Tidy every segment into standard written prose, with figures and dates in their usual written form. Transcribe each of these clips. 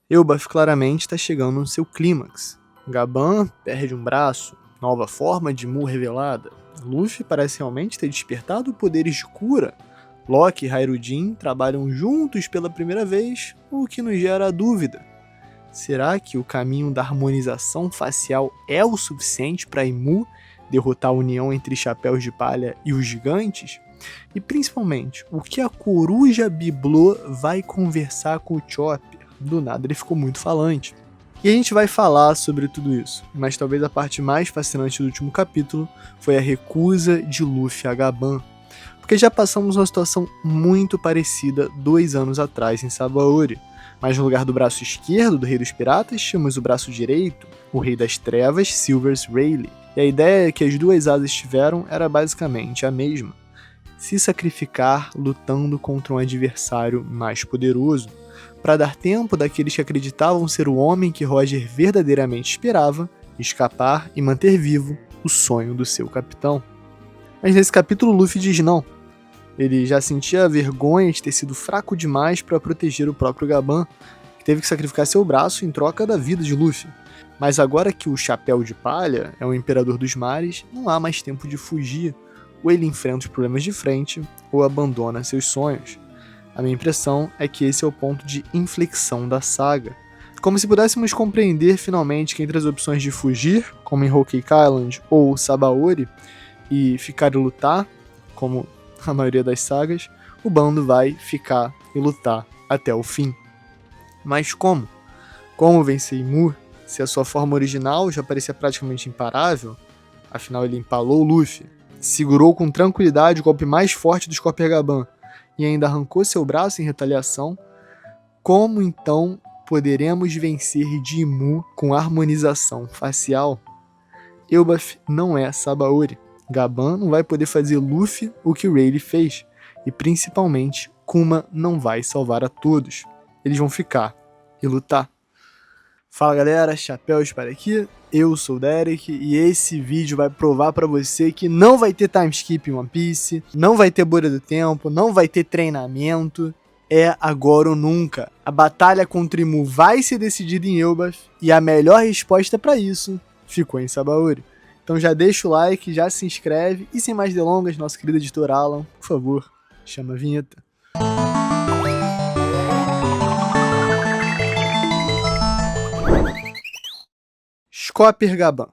Elbaf claramente está chegando no seu clímax. Gaban perde um braço, nova forma de Mu revelada. Luffy parece realmente ter despertado poderes de cura. Loki e Hairudin trabalham juntos pela primeira vez, o que nos gera a dúvida. Será que o caminho da harmonização facial é o suficiente para Imu derrotar a união entre Chapéus de Palha e os gigantes? E principalmente, o que a coruja Bibelô vai conversar com o Chopper? Do nada ele ficou muito falante. E a gente vai falar sobre tudo isso, mas talvez a parte mais fascinante do último capítulo foi a recusa de Luffy a Gaban. Porque já passamos uma situação muito parecida 2 anos atrás em Sabaody. Mas no lugar do braço esquerdo do Rei dos Piratas, tínhamos o braço direito, o Rei das Trevas, Silvers Rayleigh. E a ideia que as duas asas tiveram era basicamente a mesma: se sacrificar lutando contra um adversário mais poderoso, para dar tempo daqueles que acreditavam ser o homem que Roger verdadeiramente esperava escapar e manter vivo o sonho do seu capitão. Mas nesse capítulo Luffy diz não. Ele já sentia vergonha de ter sido fraco demais para proteger o próprio Gaban, que teve que sacrificar seu braço em troca da vida de Luffy. Mas agora que o Chapéu de Palha é o Imperador dos Mares, não há mais tempo de fugir. Ou ele enfrenta os problemas de frente, ou abandona seus sonhos. A minha impressão é que esse é o ponto de inflexão da saga. Como se pudéssemos compreender finalmente que entre as opções de fugir, como em Whole Cake Island ou Sabaody, e ficar e lutar, como a maioria das sagas, o bando vai ficar e lutar até o fim. Mas como? Como vencer Imu, se a sua forma original já parecia praticamente imparável? Afinal, ele empalou Luffy, segurou com tranquilidade o golpe mais forte do Scorpion Gaban e ainda arrancou seu braço em retaliação. Como então poderemos vencer de Imu com harmonização facial? Elbaf não é Sabaody. Gaban não vai poder fazer Luffy o que Rayleigh fez. E principalmente, Kuma não vai salvar a todos. Eles vão ficar e lutar. Fala galera, Chapéus para aqui, eu sou o Derek e esse vídeo vai provar pra você que não vai ter time skip em One Piece, não vai ter bolha do tempo, não vai ter treinamento, é agora ou nunca. A batalha contra Imu vai ser decidida em Elbaf e a melhor resposta pra isso ficou em Sabaody. Então já deixa o like, já se inscreve e sem mais delongas, nosso querido editor Alan, por favor, chama a vinheta. Scorpion Gaban.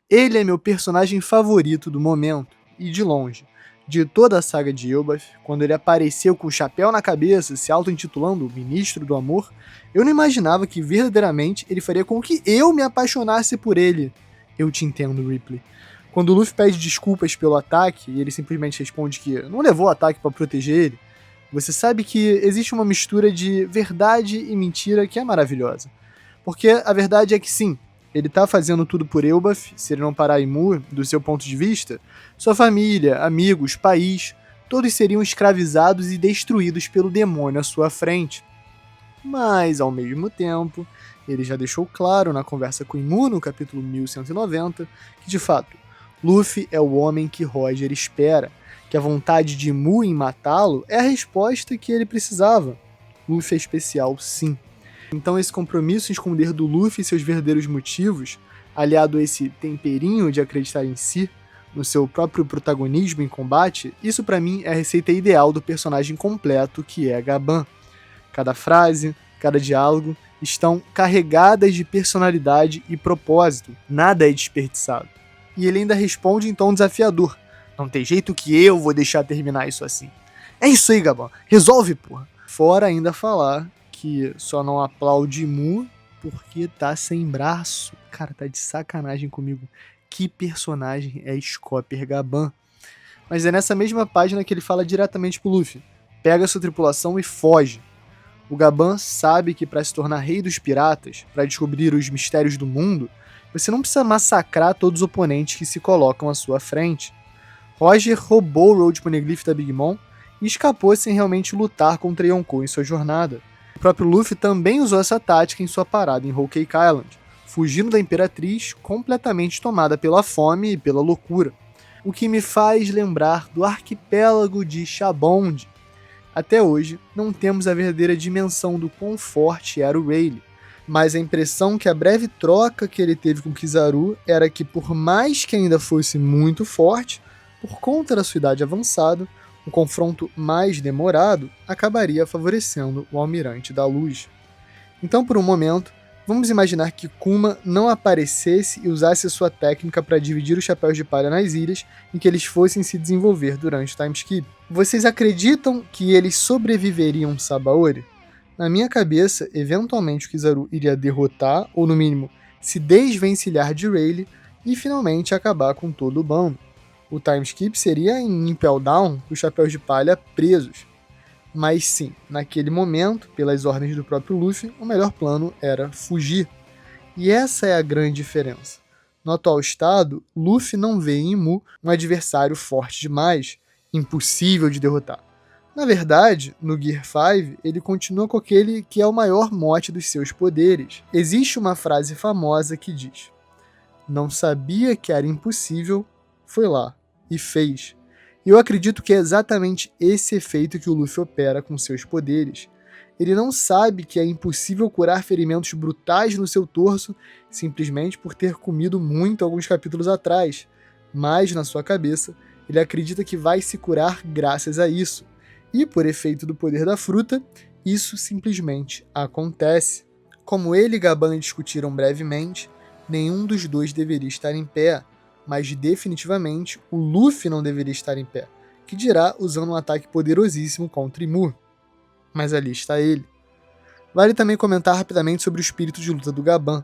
Ele é meu personagem favorito do momento, e de longe. De toda a saga de Elbaf, quando ele apareceu com o chapéu na cabeça, se auto-intitulando o Ministro do Amor, eu não imaginava que verdadeiramente ele faria com que eu me apaixonasse por ele. Eu te entendo, Ripley. Quando o Luffy pede desculpas pelo ataque, e ele simplesmente responde que não levou o ataque para proteger ele, você sabe que existe uma mistura de verdade e mentira que é maravilhosa. Porque a verdade é que sim, ele tá fazendo tudo por Elbaf, se ele não parar Imu, do seu ponto de vista, sua família, amigos, país, todos seriam escravizados e destruídos pelo demônio à sua frente. Mas, ao mesmo tempo, ele já deixou claro na conversa com Imu no capítulo 1190 que, de fato, Luffy é o homem que Roger espera, que a vontade de Imu em matá-lo é a resposta que ele precisava. Luffy é especial, sim. Então esse compromisso em esconder do Luffy seus verdadeiros motivos, aliado a esse temperinho de acreditar em si, no seu próprio protagonismo em combate, isso pra mim é a receita ideal do personagem completo que é Gaban. Cada frase, cada diálogo estão carregadas de personalidade e propósito, nada é desperdiçado. E ele ainda responde em tom desafiador: não tem jeito que eu vou deixar terminar isso assim. É isso aí, Gaban, resolve, porra. Fora ainda falar que só não aplaude Mu porque tá sem braço. Cara, tá de sacanagem comigo. Que personagem é Scorpion Gaban? Mas é nessa mesma página que ele fala diretamente pro Luffy: pega sua tripulação e foge. O Gaban sabe que para se tornar rei dos piratas, para descobrir os mistérios do mundo, você não precisa massacrar todos os oponentes que se colocam à sua frente. Roger roubou o Road Poneglyph da Big Mom e escapou sem realmente lutar contra Yonkou em sua jornada. O próprio Luffy também usou essa tática em sua parada em Whole Cake Island, fugindo da Imperatriz completamente tomada pela fome e pela loucura. O que me faz lembrar do arquipélago de Shabond. Até hoje, não temos a verdadeira dimensão do quão forte era o Rayleigh, mas a impressão que a breve troca que ele teve com Kizaru era que, por mais que ainda fosse muito forte, por conta da sua idade avançada, um confronto mais demorado acabaria favorecendo o Almirante da Luz. Então, por um momento, vamos imaginar que Kuma não aparecesse e usasse a sua técnica para dividir os chapéus de palha nas ilhas em que eles fossem se desenvolver durante o time skip. Vocês acreditam que eles sobreviveriam Sabaody? Na minha cabeça, eventualmente o Kizaru iria derrotar, ou no mínimo, se desvencilhar de Rayleigh e finalmente acabar com todo o bando. O time skip seria em Impel Down, com os chapéus de palha presos. Mas sim, naquele momento, pelas ordens do próprio Luffy, o melhor plano era fugir. E essa é a grande diferença. No atual estado, Luffy não vê em Imu um adversário forte demais, impossível de derrotar. Na verdade, no Gear 5, ele continua com aquele que é o maior mote dos seus poderes. Existe uma frase famosa que diz: "Não sabia que era impossível, foi lá e fez." E eu acredito que é exatamente esse efeito que o Luffy opera com seus poderes. Ele não sabe que é impossível curar ferimentos brutais no seu torso simplesmente por ter comido muito alguns capítulos atrás, mas na sua cabeça ele acredita que vai se curar graças a isso. E, por efeito do poder da fruta, isso simplesmente acontece. Como ele e Gaban discutiram brevemente, nenhum dos dois deveria estar em pé, mas definitivamente o Luffy não deveria estar em pé, que dirá usando um ataque poderosíssimo contra Imu. Mas ali está ele. Vale também comentar rapidamente sobre o espírito de luta do Gaban.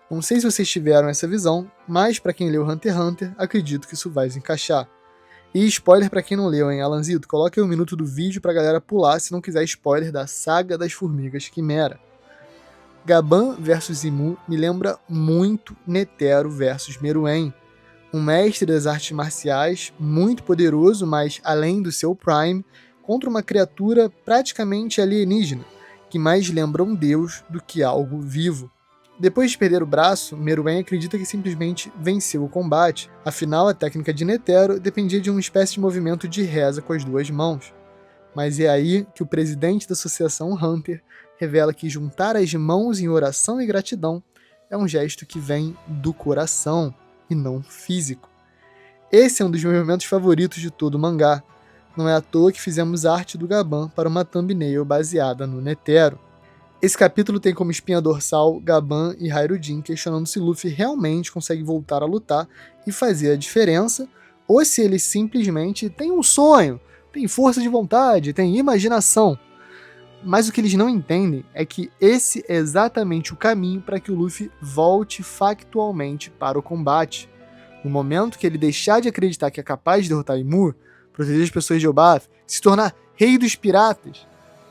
Não sei se vocês tiveram essa visão, mas para quem leu Hunter x Hunter, acredito que isso vai se encaixar. E spoiler pra quem não leu, hein, Alanzito? Coloque aí um minuto do vídeo pra galera pular se não quiser spoiler da Saga das Formigas Quimera. Gaban versus Imu me lembra muito Netero versus Meruem. Um mestre das artes marciais, muito poderoso, mas além do seu prime, contra uma criatura praticamente alienígena, que mais lembra um deus do que algo vivo. Depois de perder o braço, Meruem acredita que simplesmente venceu o combate, afinal a técnica de Netero dependia de uma espécie de movimento de reza com as duas mãos. Mas é aí que o presidente da Associação Hunter revela que juntar as mãos em oração e gratidão é um gesto que vem do coração e não físico. Esse é um dos meus momentos favoritos de todo o mangá. Não é à toa que fizemos arte do Gaban para uma thumbnail baseada no Netero. Esse capítulo tem como espinha dorsal Gaban e Hairudin questionando se Luffy realmente consegue voltar a lutar e fazer a diferença, ou se ele simplesmente tem um sonho, tem força de vontade, tem imaginação. Mas o que eles não entendem é que esse é exatamente o caminho para que o Luffy volte factualmente para o combate. No momento que ele deixar de acreditar que é capaz de derrotar Imu, proteger as pessoas de Elbaf, se tornar rei dos piratas,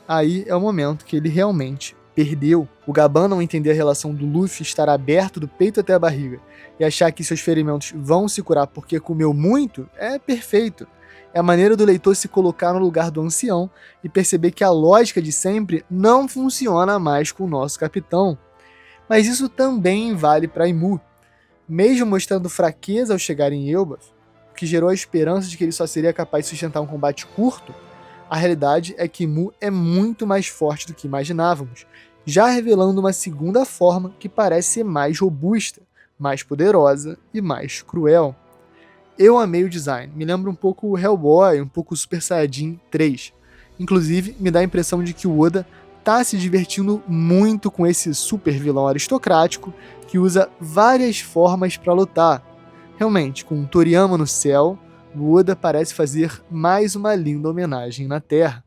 aí é o momento que ele realmente perdeu. O Gaban não entender a relação do Luffy estar aberto do peito até a barriga e achar que seus ferimentos vão se curar porque comeu muito é perfeito. É a maneira do leitor se colocar no lugar do ancião e perceber que a lógica de sempre não funciona mais com o nosso capitão. Mas isso também vale para Imu. Mesmo mostrando fraqueza ao chegar em Elbaf, o que gerou a esperança de que ele só seria capaz de sustentar um combate curto, a realidade é que Imu é muito mais forte do que imaginávamos, já revelando uma segunda forma que parece ser mais robusta, mais poderosa e mais cruel. Eu amei o design, me lembra um pouco o Hellboy, um pouco o Super Saiyajin 3. Inclusive, me dá a impressão de que o Oda tá se divertindo muito com esse super vilão aristocrático que usa várias formas para lutar. Realmente, com Toriyama no céu, o Oda parece fazer mais uma linda homenagem na Terra.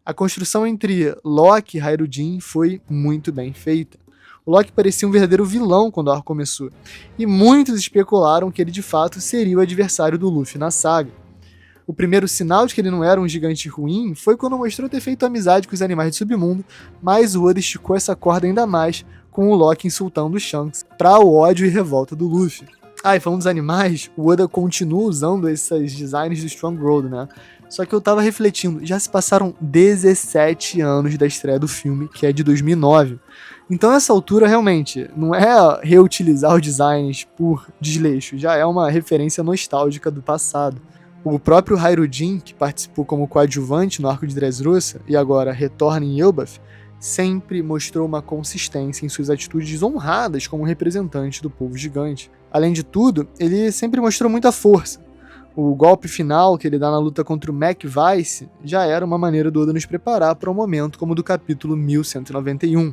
A construção entre Loki e Hairudin foi muito bem feita. O Loki parecia um verdadeiro vilão quando o arco começou, e muitos especularam que ele de fato seria o adversário do Luffy na saga. O primeiro sinal de que ele não era um gigante ruim foi quando mostrou ter feito amizade com os animais do submundo, mas o Oda esticou essa corda ainda mais com o Loki insultando o Shanks, para o ódio e revolta do Luffy. E falando dos animais, o Oda continua usando esses designs do Strong Road, né? Só que eu tava refletindo, já se passaram 17 anos da estreia do filme, que é de 2009. Então essa altura realmente não é reutilizar os designs por desleixo, já é uma referência nostálgica do passado. O próprio Hairudin, que participou como coadjuvante no arco de Dressrosa e agora retorna em Elbaf, sempre mostrou uma consistência em suas atitudes honradas como representante do povo gigante. Além de tudo, ele sempre mostrou muita força. O golpe final que ele dá na luta contra o Mac Vice já era uma maneira do Oda nos preparar para um momento como o do capítulo 1191.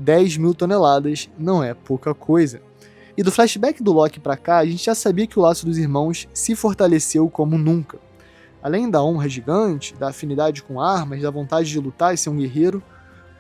10.000 toneladas não é pouca coisa. E do flashback do Loki pra cá, a gente já sabia que o laço dos irmãos se fortaleceu como nunca. Além da honra gigante, da afinidade com armas, da vontade de lutar e ser um guerreiro,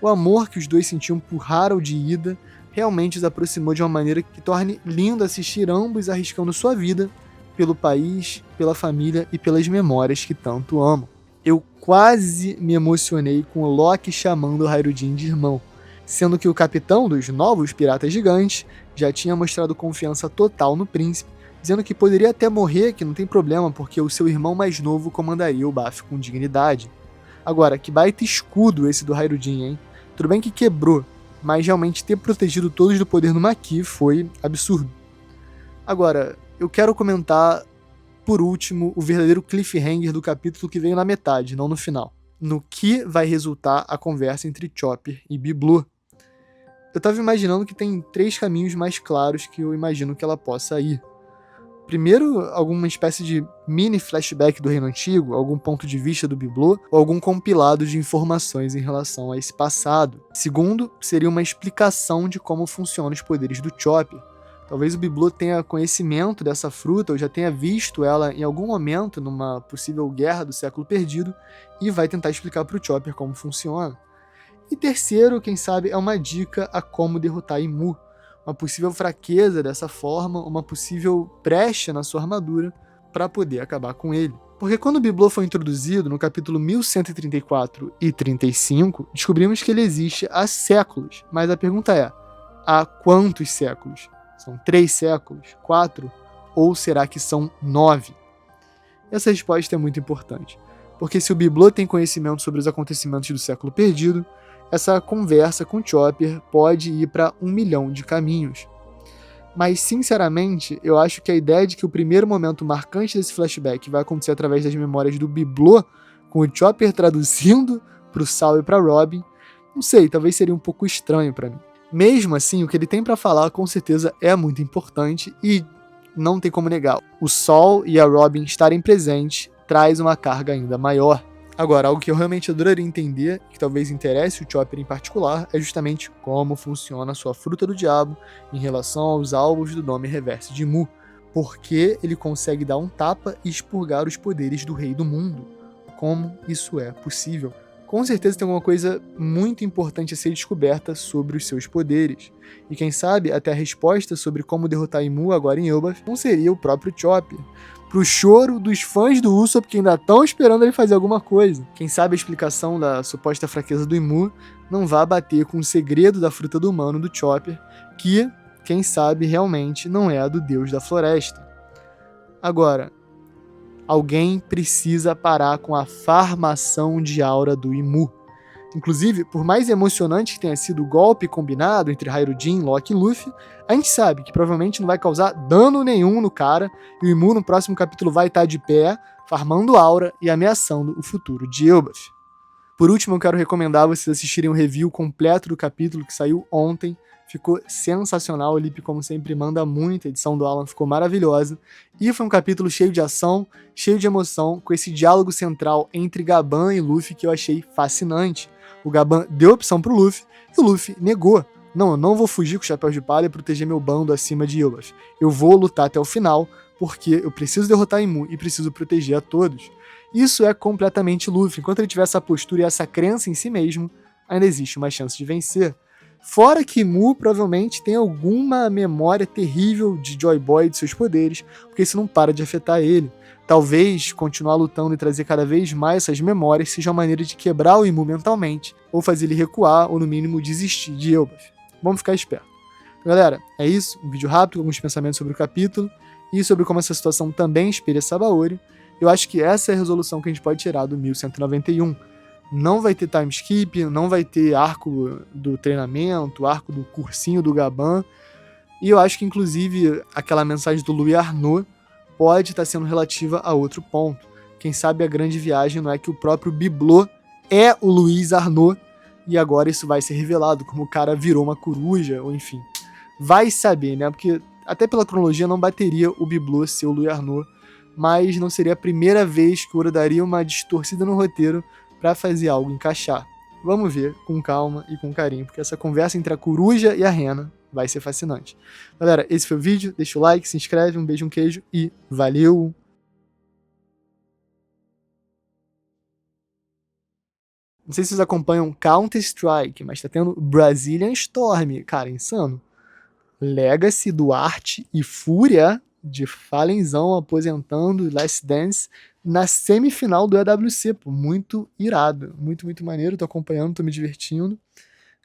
o amor que os dois sentiam por Harold e Ida realmente os aproximou de uma maneira que torne lindo assistir ambos arriscando sua vida pelo país, pela família e pelas memórias que tanto amam. Eu quase me emocionei com o Loki chamando o Hairudin de irmão, sendo que o capitão dos novos piratas gigantes já tinha mostrado confiança total no príncipe, dizendo que poderia até morrer, que não tem problema, porque o seu irmão mais novo comandaria o bafo com dignidade. Agora, que baita escudo esse do Hairudin, hein? Tudo bem que quebrou, mas realmente ter protegido todos do poder no Maqui foi absurdo. Agora, eu quero comentar, por último, o verdadeiro cliffhanger do capítulo que veio na metade, não no final. No que vai resultar a conversa entre Chopper e Biblo. Eu tava imaginando que tem 3 caminhos mais claros que eu imagino que ela possa ir. Primeiro, alguma espécie de mini flashback do Reino Antigo, algum ponto de vista do Biblo, ou algum compilado de informações em relação a esse passado. Segundo, seria uma explicação de como funcionam os poderes do Chopper. Talvez o Biblo tenha conhecimento dessa fruta, ou já tenha visto ela em algum momento numa possível guerra do século perdido, e vai tentar explicar para o Chopper como funciona. E terceiro, quem sabe, é uma dica a como derrotar Imu. Uma possível fraqueza dessa forma, uma possível brecha na sua armadura para poder acabar com ele. Porque quando o Biblo foi introduzido, no capítulo 1134 e 35, descobrimos que ele existe há séculos. Mas a pergunta é, há quantos séculos? São 3 séculos? 4? Ou será que são 9? Essa resposta é muito importante. Porque se o Biblo tem conhecimento sobre os acontecimentos do século perdido, essa conversa com Chopper pode ir para 1 milhão de caminhos. Mas, sinceramente, eu acho que a ideia de que o primeiro momento marcante desse flashback vai acontecer através das memórias do Biblo, com o Chopper traduzindo para o Sal e para Robin, não sei, talvez seria um pouco estranho para mim. Mesmo assim, o que ele tem para falar com certeza é muito importante e não tem como negar. O Sol e a Robin estarem presentes traz uma carga ainda maior. Agora, algo que eu realmente adoraria entender, que talvez interesse o Chopper em particular, é justamente como funciona a sua fruta do diabo em relação aos alvos do nome reverso de Mu. Por que ele consegue dar um tapa e expurgar os poderes do Rei do Mundo? Como isso é possível? Com certeza tem alguma coisa muito importante a ser descoberta sobre os seus poderes. E quem sabe até a resposta sobre como derrotar Imu agora em Elbaf não seria o próprio Chopper. Pro choro dos fãs do Usopp que ainda estão esperando ele fazer alguma coisa. Quem sabe a explicação da suposta fraqueza do Imu não vá bater com o segredo da fruta do humano do Chopper, que, quem sabe, realmente não é a do Deus da Floresta. Agora, alguém precisa parar com a farmação de aura do Imu. Inclusive, por mais emocionante que tenha sido o golpe combinado entre Hairudin, Loki e Luffy, a gente sabe que provavelmente não vai causar dano nenhum no cara, e o Imu no próximo capítulo vai estar de pé, farmando aura e ameaçando o futuro de Elbaf. Por último, eu quero recomendar vocês assistirem o review completo do capítulo que saiu ontem. Ficou sensacional, o Lipe, como sempre, manda muito, a edição do Alan ficou maravilhosa. E foi um capítulo cheio de ação, cheio de emoção, com esse diálogo central entre Gaban e Luffy que eu achei fascinante. O Gaban deu opção pro Luffy e o Luffy negou. Não, eu não vou fugir com o chapéu de palha e proteger meu bando acima de Elbaf. Eu vou lutar até o final, porque eu preciso derrotar Imu e preciso proteger a todos. Isso é completamente Luffy. Enquanto ele tiver essa postura e essa crença em si mesmo, ainda existe uma chance de vencer. Fora que Mu provavelmente tem alguma memória terrível de Joy Boy e de seus poderes, porque isso não para de afetar ele. Talvez continuar lutando e trazer cada vez mais essas memórias seja uma maneira de quebrar o Imu mentalmente, ou fazer ele recuar, ou no mínimo desistir de Elbaf. Vamos ficar esperto. Galera, é isso, um vídeo rápido, alguns pensamentos sobre o capítulo, e sobre como essa situação também espelha Sabaody. Eu acho que essa é a resolução que a gente pode tirar do 1191. Não vai ter time skip, não vai ter arco do treinamento, arco do cursinho do Gaban. E eu acho que, inclusive, aquela mensagem do Louis Arnaud pode estar sendo relativa a outro ponto. Quem sabe a grande viagem não é que o próprio Biblo é o Louis Arnaud, e agora isso vai ser revelado, como o cara virou uma coruja, ou enfim. Vai saber, né? Porque até pela cronologia não bateria o Bibelot ser o Louis Arnaud, mas não seria a primeira vez que o Ouro daria uma distorcida no roteiro para fazer algo encaixar. Vamos ver com calma e com carinho, porque essa conversa entre a coruja e a rena vai ser fascinante. Galera, esse foi o vídeo, deixa o like, se inscreve, um beijo, um queijo e valeu! Não sei se vocês acompanham Counter-Strike, mas tá tendo Brazilian Storm, cara, insano. Legacy, Duarte e Fúria de Fallenzão aposentando Last Dance na semifinal do EWC, pô, muito irado, muito, muito maneiro, tô acompanhando, tô me divertindo.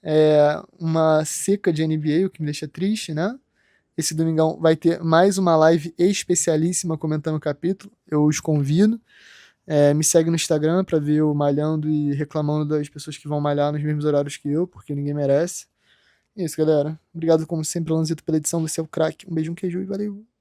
É uma seca de NBA, o que me deixa triste, né? Esse domingão vai ter mais uma live especialíssima comentando o capítulo, eu os convido. Me segue no Instagram pra ver eu malhando e reclamando das pessoas que vão malhar nos mesmos horários que eu, porque ninguém merece. É isso, galera. Obrigado, como sempre, Lanzito, pela edição. Você é o craque. Um beijo, um queijo e valeu!